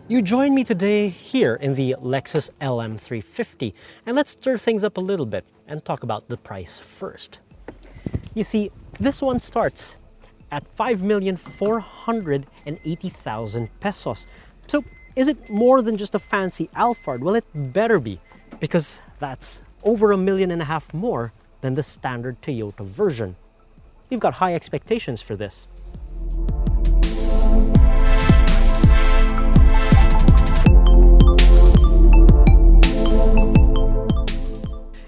You join me today here in the Lexus LM 350, and let's stir things up a little bit and talk about the price first. You see, this one starts at 5,480,000 pesos. So is it more than just a fancy Alphard? Well, it better be, because that's over $1.5 million more than the standard Toyota version. You've got high expectations for this.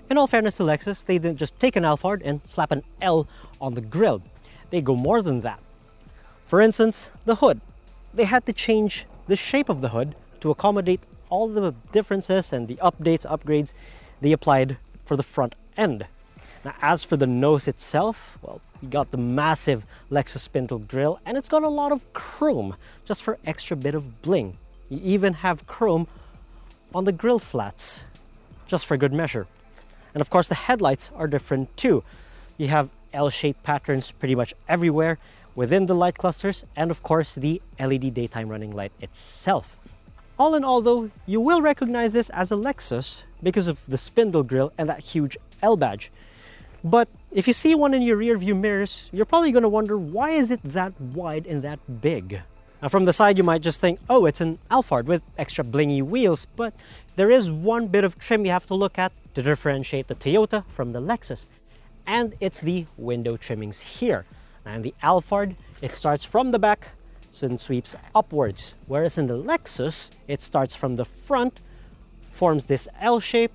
In all fairness to Lexus, they didn't just take an Alphard and slap an L on the grille. They go more than that. For instance, the hood. They had to change the shape of the hood to accommodate all the differences and the upgrades they applied for the front end. Now, as for the nose itself, well, you got the massive Lexus spindle grille, and it's got a lot of chrome just for extra bit of bling. You even have chrome on the grille slats, just for good measure. And of course, the headlights are different too. You have L-shaped patterns pretty much everywhere within the light clusters, and of course the LED daytime running light itself. All in all though, you will recognize this as a Lexus because of the spindle grille and that huge L badge. But if you see one in your rear view mirrors, you're probably going to wonder, why is it that wide and that big? Now from the side you might just think, oh, it's an Alphard with extra blingy wheels, but there is one bit of trim you have to look at to differentiate the Toyota from the Lexus, and it's the window trimmings here. And the Alphard, it starts from the back and sweeps upwards, whereas in the Lexus, it starts from the front, forms this L shape,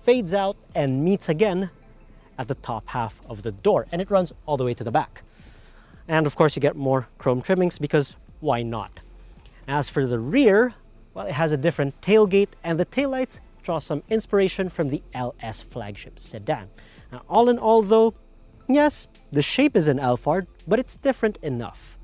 fades out, and meets again at the top half of the door, and it runs all the way to the back. And of course you get more chrome trimmings, because why not? As for the rear, well, it has a different tailgate, and the taillights draw some inspiration from the LS flagship sedan. Now, all in all though, yes, the shape is an Alphard, but it's different enough.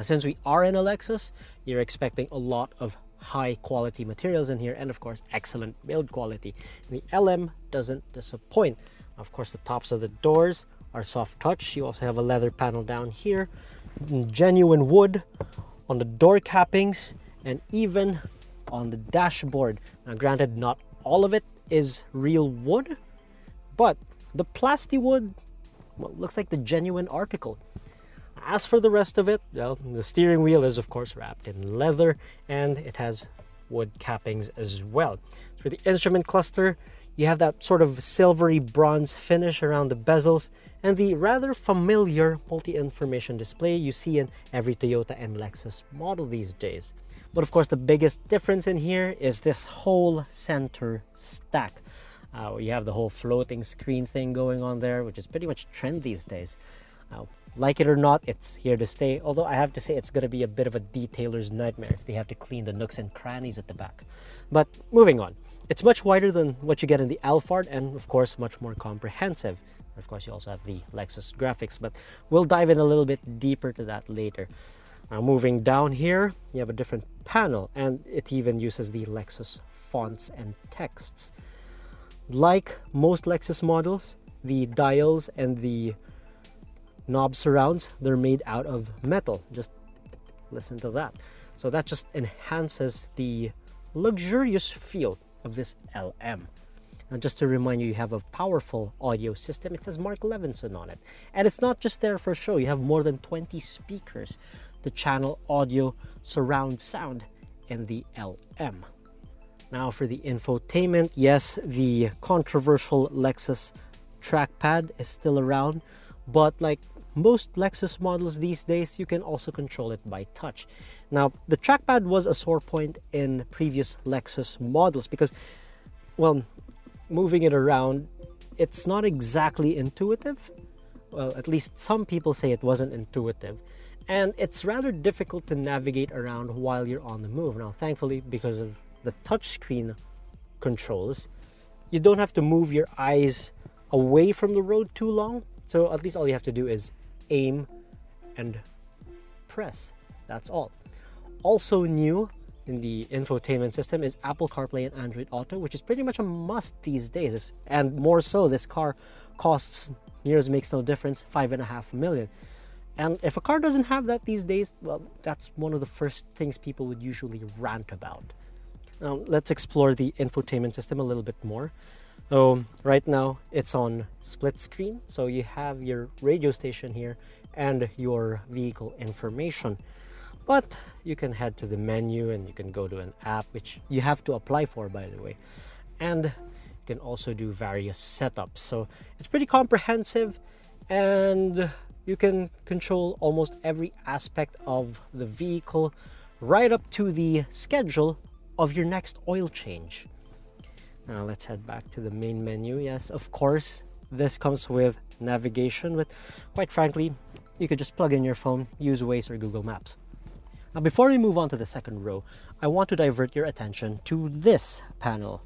Since we are in a Lexus, you're expecting a lot of high quality materials in here, and of course excellent build quality. The LM doesn't disappoint. Of course, the tops of the doors are soft touch. You also have a leather panel down here, genuine wood on the door cappings, and even on the dashboard. Now granted, not all of it is real wood, but the plasti wood, well, looks like the genuine article. As for the rest of it, well, the steering wheel is of course wrapped in leather, and it has wood cappings as well. For the instrument cluster, you have that sort of silvery bronze finish around the bezels, and the rather familiar multi-information display you see in every Toyota and Lexus model these days. But of course, the biggest difference in here is this whole center stack. You have the whole floating screen thing going on there, which is pretty much trend these days. Like it or not, it's here to stay, although I have to say it's going to be a bit of a detailer's nightmare if they have to clean the nooks and crannies at the back. But moving on, it's much wider than what you get in the Alphard, and of course much more comprehensive. Of course, you also have the Lexus graphics, but we'll dive in a little bit deeper to that later. Now moving down here, you have a different panel, and it even uses the Lexus fonts and texts. Like most Lexus models, the dials and the knob surrounds, they're made out of metal. Just listen to that. So that just enhances the luxurious feel of this LM. And just to remind you, you have a powerful audio system. It says Mark Levinson on it, and it's not just there for show. You have more than 20 speakers to channel audio surround sound in the LM. Now for the infotainment, yes, the controversial Lexus trackpad is still around, but like most Lexus models these days, you can also control it by touch. Now, the trackpad was a sore point in previous Lexus models because, well, moving it around, it's not exactly intuitive. Well, at least some people say it wasn't intuitive. And it's rather difficult to navigate around while you're on the move. Now, thankfully, because of the touchscreen controls, you don't have to move your eyes away from the road too long. So at least all you have to do is aim and press. That's all. Also new in the infotainment system is Apple CarPlay and Android Auto, which is pretty much a must these days. And more so, this car costs, years makes no difference, $5.5 million. And if a car doesn't have that these days, well, that's one of the first things people would usually rant about. Now, let's explore the infotainment system a little bit more. So right now it's on split screen. So you have your radio station here and your vehicle information. But you can head to the menu and you can go to an app, which you have to apply for, by the way. And you can also do various setups. So it's pretty comprehensive, and you can control almost every aspect of the vehicle, right up to the schedule of your next oil change. Now let's head back to the main menu. Yes, of course, this comes with navigation, but quite frankly, you could just plug in your phone, use Waze or Google Maps. Now, before we move on to the second row, I want to divert your attention to this panel.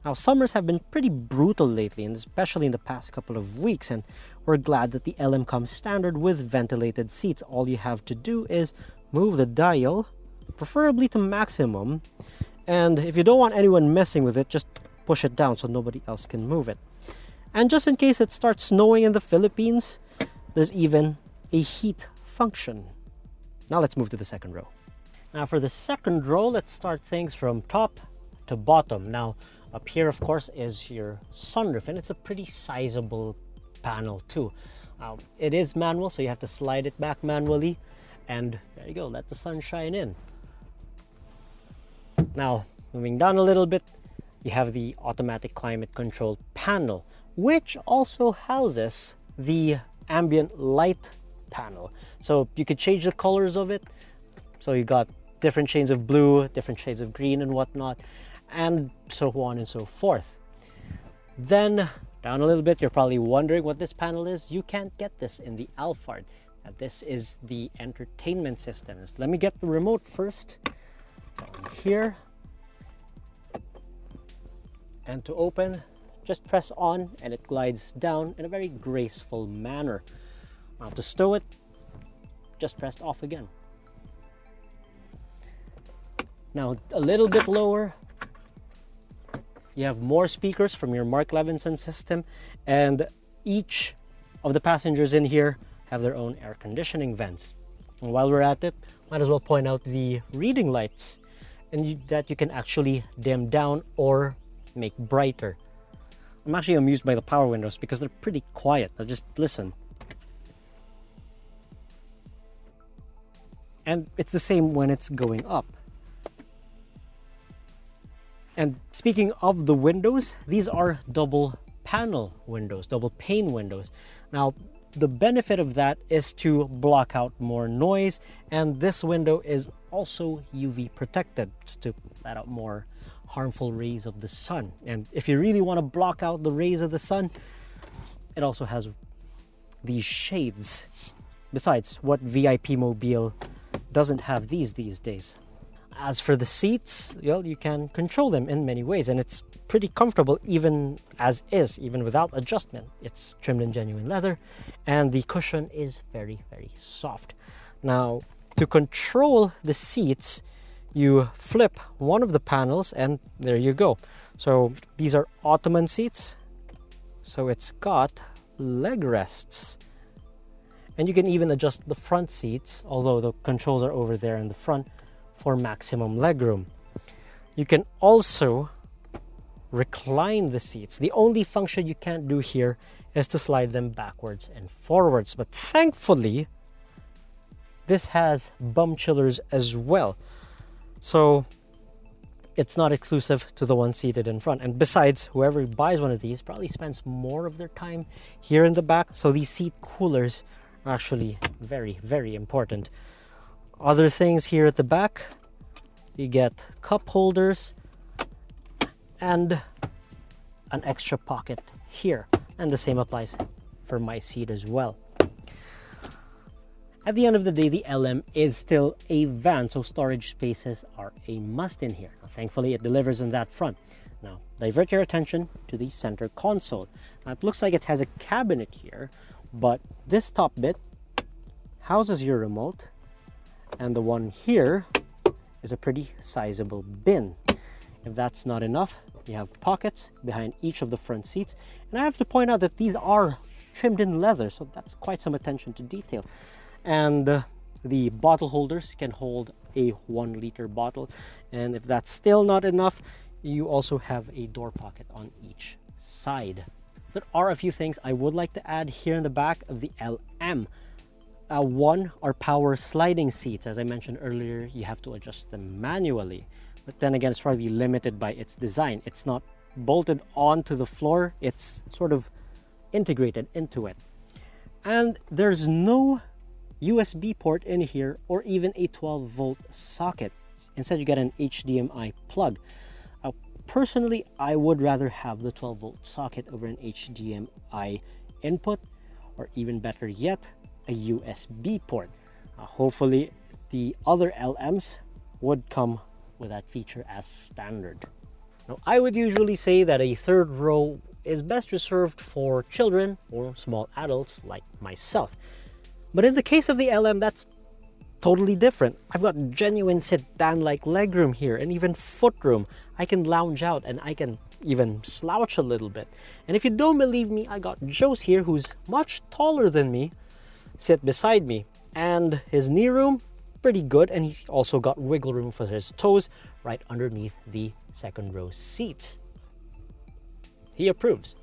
Now, summers have been pretty brutal lately, and especially in the past couple of weeks, and we're glad that the LM comes standard with ventilated seats. All you have to do is move the dial, preferably to maximum, and if you don't want anyone messing with it, just push it down so nobody else can move it. And just in case it starts snowing in the Philippines, there's even a heat function. Now let's move to the second row. Now for the second row, let's start things from top to bottom. Now, up here, of course, is your sunroof, and it's a pretty sizable panel too. It is manual, so you have to slide it back manually, and there you go, let the sun shine in. Now, moving down a little bit, you have the automatic climate control panel, which also houses the ambient light panel. So you could change the colors of it. So you got different shades of blue, different shades of green and whatnot, and so on and so forth. Then down a little bit, you're probably wondering what this panel is. You can't get this in the Alphard. Now, this is the entertainment system. Let me get the remote first. Down here. And to open, just press on and it glides down in a very graceful manner. Now to stow it, just press off again. Now a little bit lower, you have more speakers from your Mark Levinson system, and each of the passengers in here have their own air conditioning vents. And while we're at it, might as well point out the reading lights, and that you can actually dim down or make brighter. I'm actually amused by the power windows because they're pretty quiet. Now just listen. And it's the same when it's going up. And speaking of the windows, these are double panel windows, double pane windows. Now, the benefit of that is to block out more noise, and this window is also UV protected, just to let out more harmful rays of the sun. And if you really want to block out the rays of the sun, it also has these shades. Besides, what VIP mobile doesn't have these days? As for the seats, well, you can control them in many ways, and it's pretty comfortable even as is, even without adjustment. It's trimmed in genuine leather, and the cushion is very, very soft. Now, to control the seats, you flip one of the panels, and there you go. So these are Ottoman seats, so it's got leg rests. And you can even adjust the front seats, although the controls are over there in the front, for maximum legroom. You can also recline the seats. The only function you can't do here is to slide them backwards and forwards. But thankfully, this has bum chillers as well. So it's not exclusive to the one seated in front. And besides, whoever buys one of these probably spends more of their time here in the back. So these seat coolers Actually, very, very important. Other things here at the back, you get cup holders and an extra pocket here. And the same applies for my seat as well. At the end of the day, the LM is still a van, so storage spaces are a must in here. Now, thankfully, it delivers on that front. Now, divert your attention to the center console. Now, it looks like it has a cabinet here, but this top bit houses your remote, and the one here is a pretty sizable bin. If that's not enough, you have pockets behind each of the front seats, and I have to point out that these are trimmed in leather, so that's quite some attention to detail. And the bottle holders can hold a 1-liter bottle, and if that's still not enough, you also have a door pocket on each side. There are a few things I would like to add here in the back of the LM. One are power sliding seats. As I mentioned earlier, you have to adjust them manually, but then again, it's probably limited by its design. It's not bolted onto the floor, it's sort of integrated into it. And there's no USB port in here or even a 12-volt socket. Instead, you get an HDMI plug. Personally, I would rather have the 12-volt socket over an HDMI input, or even better yet, a USB port. Hopefully, the other LMs would come with that feature as standard. Now, I would usually say that a third row is best reserved for children or small adults like myself. But in the case of the LM, that's totally different. I've got genuine sedan-like legroom here and even footroom. I can lounge out and I can even slouch a little bit. And if you don't believe me, I got Joe's here, who's much taller than me, sit beside me. And his knee room, pretty good. And he's also got wiggle room for his toes right underneath the second row seats. He approves.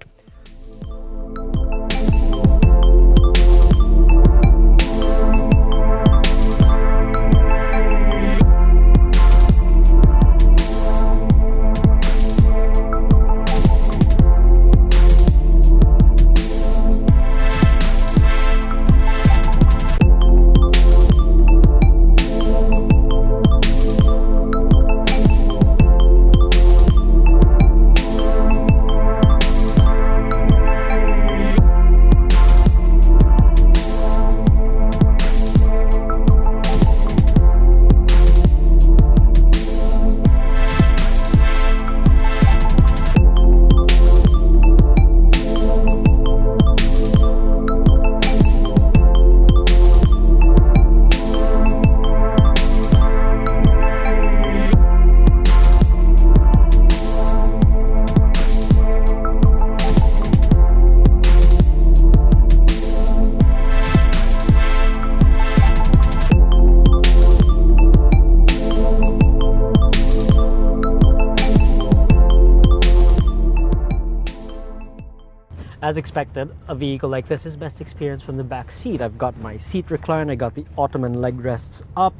As expected, a vehicle like this is best experienced from the back seat. I've got my seat recline, I got the Ottoman leg rests up,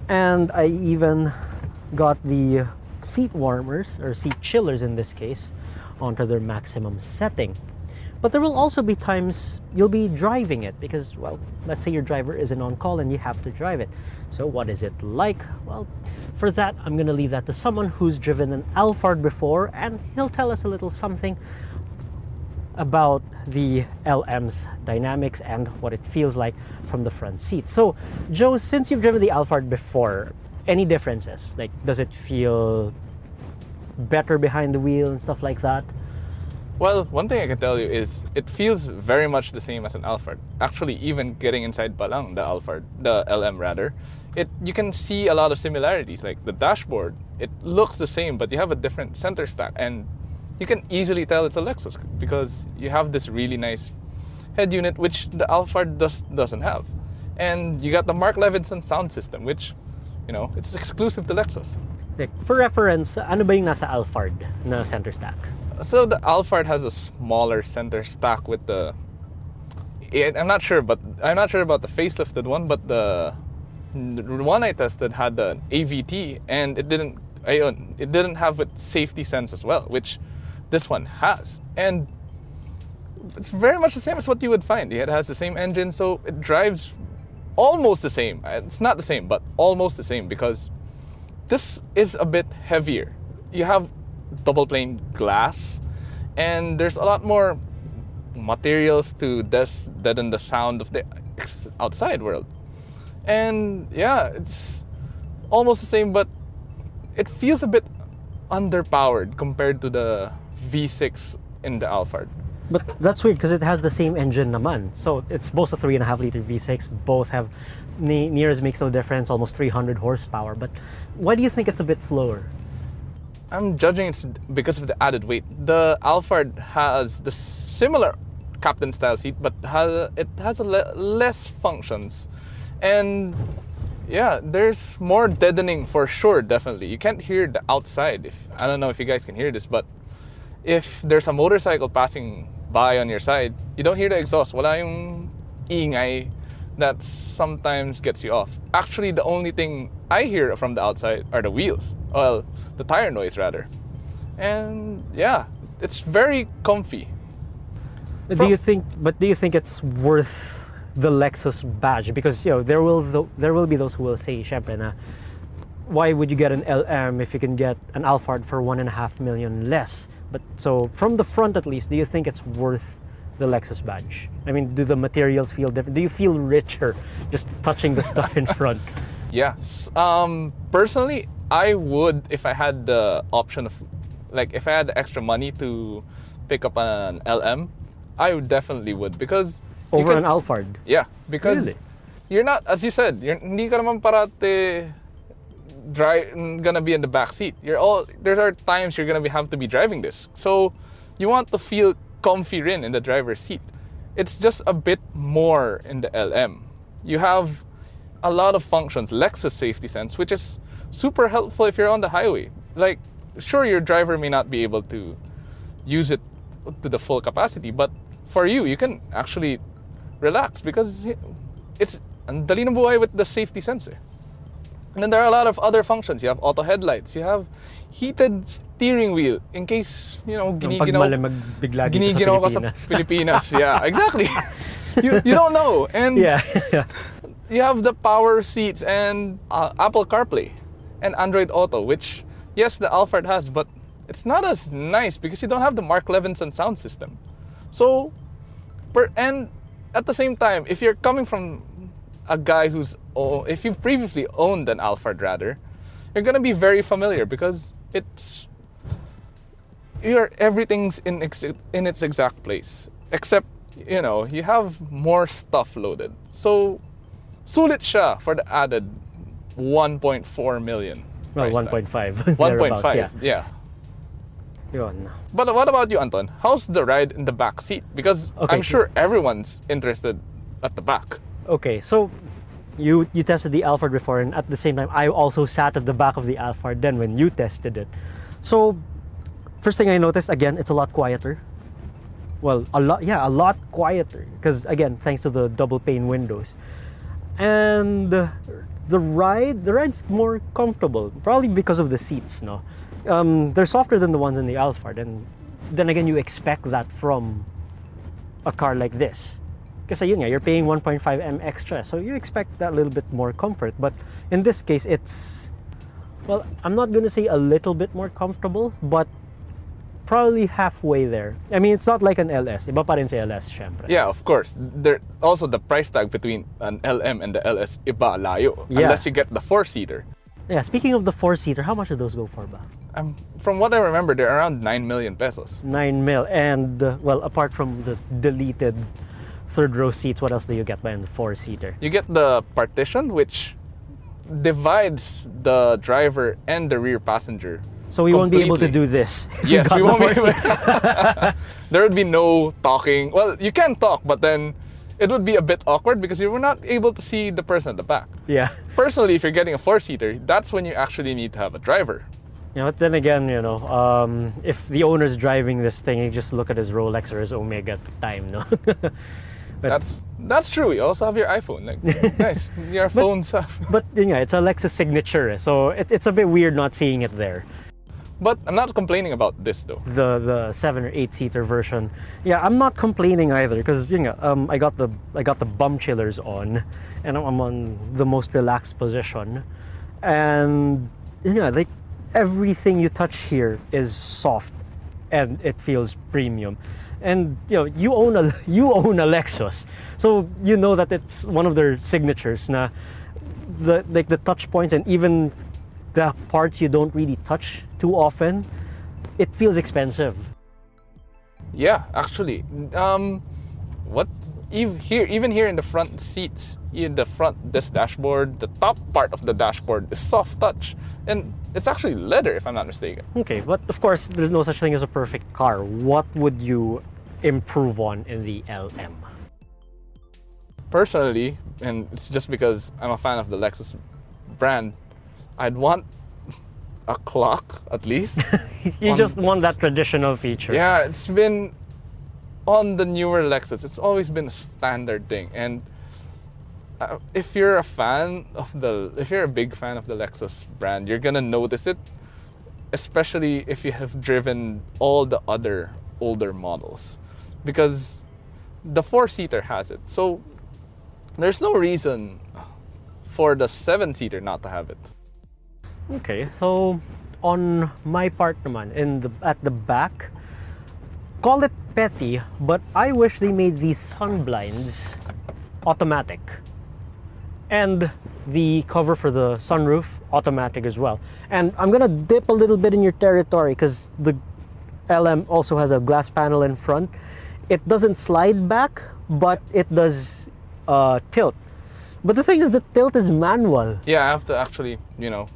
and I even got the seat warmers, or seat chillers in this case, onto their maximum setting. But there will also be times you'll be driving it because, well, let's say your driver isn't on call and you have to drive it. So what is it like? Well, for that, I'm gonna leave that to someone who's driven an Alphard before, and he'll tell us a little something about the LM's dynamics and what it feels like from the front seat. So, Joe, since you've driven the Alphard before, any differences? Like, does it feel better behind the wheel and stuff like that? Well, one thing I can tell you is it feels very much the same as an Alphard. Actually, even getting inside palang, the LM rather, you can see a lot of similarities. Like the dashboard, it looks the same, but you have a different center stack, and you can easily tell it's a Lexus because you have this really nice head unit, which the Alphard doesn't have. And you got the Mark Levinson sound system, which, you know, it's exclusive to Lexus. For reference, ano ba yung nasa Alphard na center stack? So the Alphard has a smaller center stack with I'm not sure about the facelifted one, but the one I tested had the AVT, and it didn't have a safety sense as well, which this one has. And it's very much the same as what you would find. It has the same engine, so it drives almost the same. It's not the same, but almost the same, because this is a bit heavier. You have double pane glass, and there's a lot more materials to deaden the sound of the outside world. And yeah, it's almost the same, but it feels a bit underpowered compared to the V6 in the Alphard. But that's weird because it has the same engine naman. So it's both a 3.5 liter V6, both have nearest makes no difference, almost 300 horsepower. But why do you think it's a bit slower? I'm judging it's because of the added weight. The Alphard has the similar captain style seat, but it has less functions. And yeah, there's more deadening for sure, definitely. You can't hear the outside. I don't know if you guys can hear this, but if there's a motorcycle passing by on your side, you don't hear the exhaust. Wala yung ingay that sometimes gets you off. Actually, the only thing I hear from the outside are the wheels. Well, the tire noise rather. And yeah, it's very comfy. Do you think it's worth the Lexus badge? Because there will be those who will say, syempre na, why would you get an LM if you can get an Alphard for 1.5 million less? But so from the front at least, do you think it's worth the Lexus badge? I mean, do the materials feel different? Do you feel richer just touching the stuff in front? Yes. Personally, I would, if I had the option of, like, if I had the extra money to pick up an LM, I would definitely would, because over an Alphard? Yeah, because really? You're not, as you said, hindi ka naman parate gonna be in the back seat. There are times you're gonna have to be driving this, so you want to feel comfy in the driver's seat. It's just a bit more in the LM. You have a lot of functions, Lexus Safety Sense, which is super helpful if you're on the highway. Like, sure, your driver may not be able to use it to the full capacity, but for you can actually relax because it's ang dali ng buhay with the safety sense. And then there are a lot of other functions. You have auto headlights. You have heated steering wheel in case, giniginaw ka sa Pilipinas. Yeah, exactly. you don't know. And yeah. You have the power seats and Apple CarPlay and Android Auto, which, yes, the Alphard has, but it's not as nice because you don't have the Mark Levinson sound system. So, and at the same time, if you're coming from a guy if you've previously owned an Alphard rather, you're gonna be very familiar because everything's in its exact place, except you have more stuff loaded. So sulit siya for the added 1.4 million. Well, 1.5. 1.5, yeah. Yun. But what about you, Anton? How's the ride in the back seat? Because I'm sure everyone's interested at the back. Okay, so you tested the Alphard before, and at the same time, I also sat at the back of the Alphard then when you tested it. So, first thing I noticed, again, it's a lot quieter. Well, a lot quieter. Because again, thanks to the double pane windows. And the ride's more comfortable, probably because of the seats, no? They're softer than the ones in the Alphard, and then again, you expect that from a car like this. Kasi yun nga, you're paying 1.5 M extra, so you expect that little bit more comfort. But in this case, it's, well, I'm not gonna say a little bit more comfortable, but probably halfway there. I mean, it's not like an LS. Iba pa rin sa LS, syempre. Yeah, of course. There also the price tag between an LM and the LS iba layo, unless you get the 4-seater. Yeah, speaking of the 4-seater, how much do those go for ba? From what I remember, they're around 9 million pesos. 9 mil. And, well, apart from the deleted third row seats, what else do you get by the 4-seater? You get the partition, which divides the driver and the rear passenger. So we won't be able to do this. Yes, we won't be able. There would be no talking. Well, you can talk, but then it would be a bit awkward because you were not able to see the person at the back. Yeah. Personally, if you're getting a 4-seater, that's when you actually need to have a driver. Yeah, but then again, if the owner's driving this thing, you just look at his Rolex or his Omega time, no? That's true. You also have your iPhone. Like, nice. Your phone stuff. But it's a Lexus signature, so it's a bit weird not seeing it there. But I'm not complaining about this though. The 7 or 8 seater version. Yeah, I'm not complaining either because I got the bum chillers on, and I'm on the most relaxed position, and like everything you touch here is soft, and it feels premium. And you own a Lexus, so you know that it's one of their signatures. Now, the touch points and even the parts you don't really touch too often, it feels expensive. Yeah, actually, what even here in the front seats, in the front this dashboard, the top part of the dashboard is soft touch, and it's actually leather if I'm not mistaken. Okay, but of course there's no such thing as a perfect car. What would you improve on in the LM? Personally, and it's just because I'm a fan of the Lexus brand, I'd want a clock at least. You just want that traditional feature. Yeah, it's been on the newer Lexus. It's always been a standard thing, and if you're a big fan of the Lexus brand, you're gonna notice it, especially if you have driven all the other older models, because the 4-seater has it. So there's no reason for the 7-seater not to have it. Okay, so on my part naman, at the back, call it petty, but I wish they made these sun blinds automatic, and the cover for the sunroof automatic as well. And I'm gonna dip a little bit in your territory because the LM also has a glass panel in front. It doesn't slide back, but it does tilt. But the thing is, the tilt is manual. Yeah, I have to actually,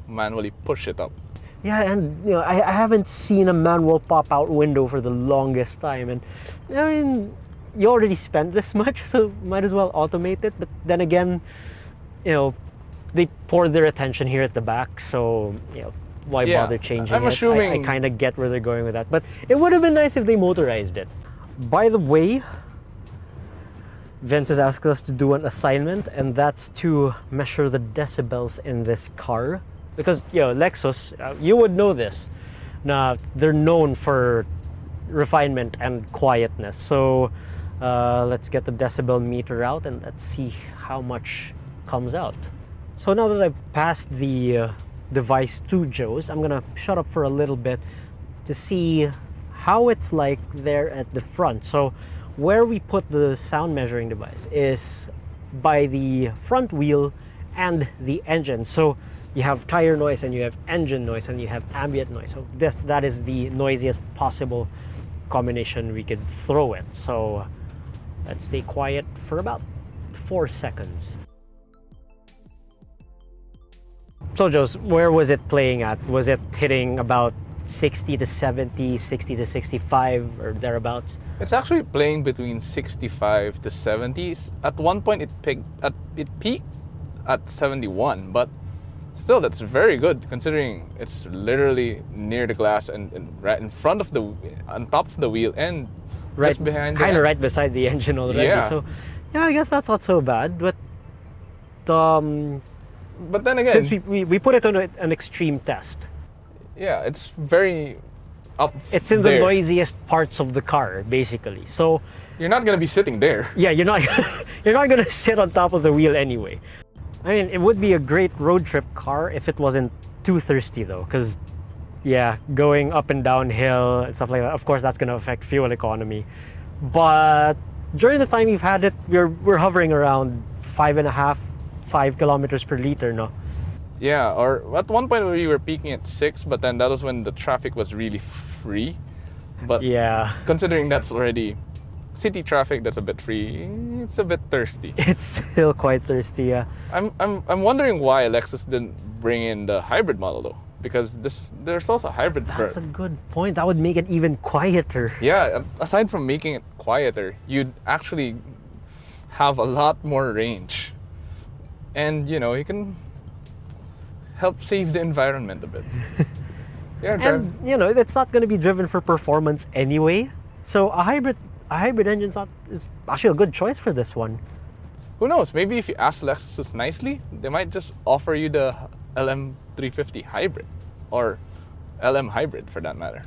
manually push it up. Yeah, and I haven't seen a manual pop-out window for the longest time. And I mean, you already spent this much, so might as well automate it. But then again, they poured their attention here at the back, so why bother changing I'm it? assuming... I kind of get where they're going with that, but it would have been nice if they motorized it. By the way, Vince has asked us to do an assignment, and that's to measure the decibels in this car. Because, Lexus, you would know this. Now, they're known for refinement and quietness. So, let's get the decibel meter out and let's see how much comes out. So now that I've passed the device to Joe's, I'm gonna shut up for a little bit to see how it's like there at the front. So, where we put the sound measuring device is by the front wheel and the engine. So you have tire noise and you have engine noise and you have ambient noise. So that is the noisiest possible combination we could throw it. So let's stay quiet for about 4 seconds. So Joes, where was it playing at? Was it hitting about 60 to 70, 60 to 65 or thereabouts? It's actually playing between 65 to 70s. At one point it peaked at 71, but still that's very good considering it's literally near the glass and right in front of on top of the wheel and right just behind kind of right beside the engine already. Yeah. So yeah, I guess that's not so bad, but then again, since we put it on an extreme test. Yeah, it's very up. It's in the noisiest parts of the car, basically. So you're not gonna be sitting there. Yeah, you're not gonna sit on top of the wheel anyway. I mean, it would be a great road trip car if it wasn't too thirsty though, because going up and downhill and stuff like that, of course that's gonna affect fuel economy. But during the time we've had it, we're hovering around 5 kilometers per liter, no? Yeah, or at one point we were peaking at 6, but then that was when the traffic was really free. But yeah, considering that's already city traffic that's a bit free, it's a bit thirsty. It's still quite thirsty, yeah. I'm wondering why Lexus didn't bring in the hybrid model though, because there's also a hybrid. That's a good point. That would make it even quieter. Yeah, aside from making it quieter, you'd actually have a lot more range, and you can help save the environment a bit. Yeah, and it's not going to be driven for performance anyway. So a hybrid engine is actually a good choice for this one. Who knows? Maybe if you ask Lexus nicely, they might just offer you the LM350 hybrid, or LM hybrid for that matter.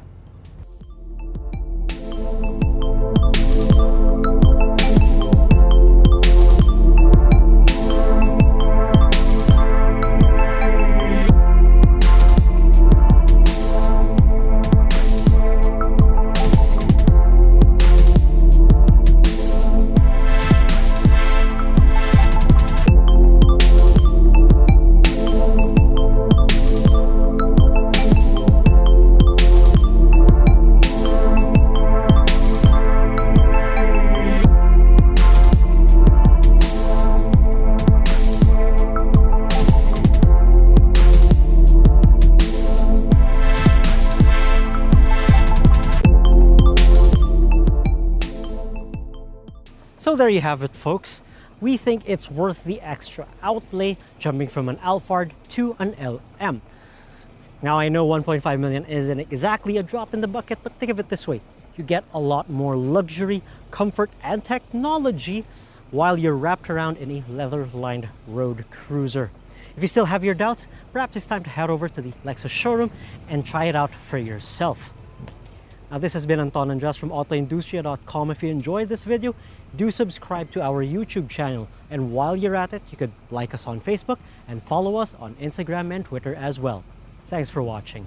So there you have it, folks. We think it's worth the extra outlay jumping from an Alphard to an LM. Now I know 1.5 million isn't exactly a drop in the bucket, but think of it this way. You get a lot more luxury, comfort, and technology while you're wrapped around in a leather-lined road cruiser. If you still have your doubts, perhaps it's time to head over to the Lexus showroom and try it out for yourself. Now this has been Anton and Jess from AutoIndustriya.com. If you enjoyed this video, do subscribe to our YouTube channel. And while you're at it, you could like us on Facebook and follow us on Instagram and Twitter as well. Thanks for watching.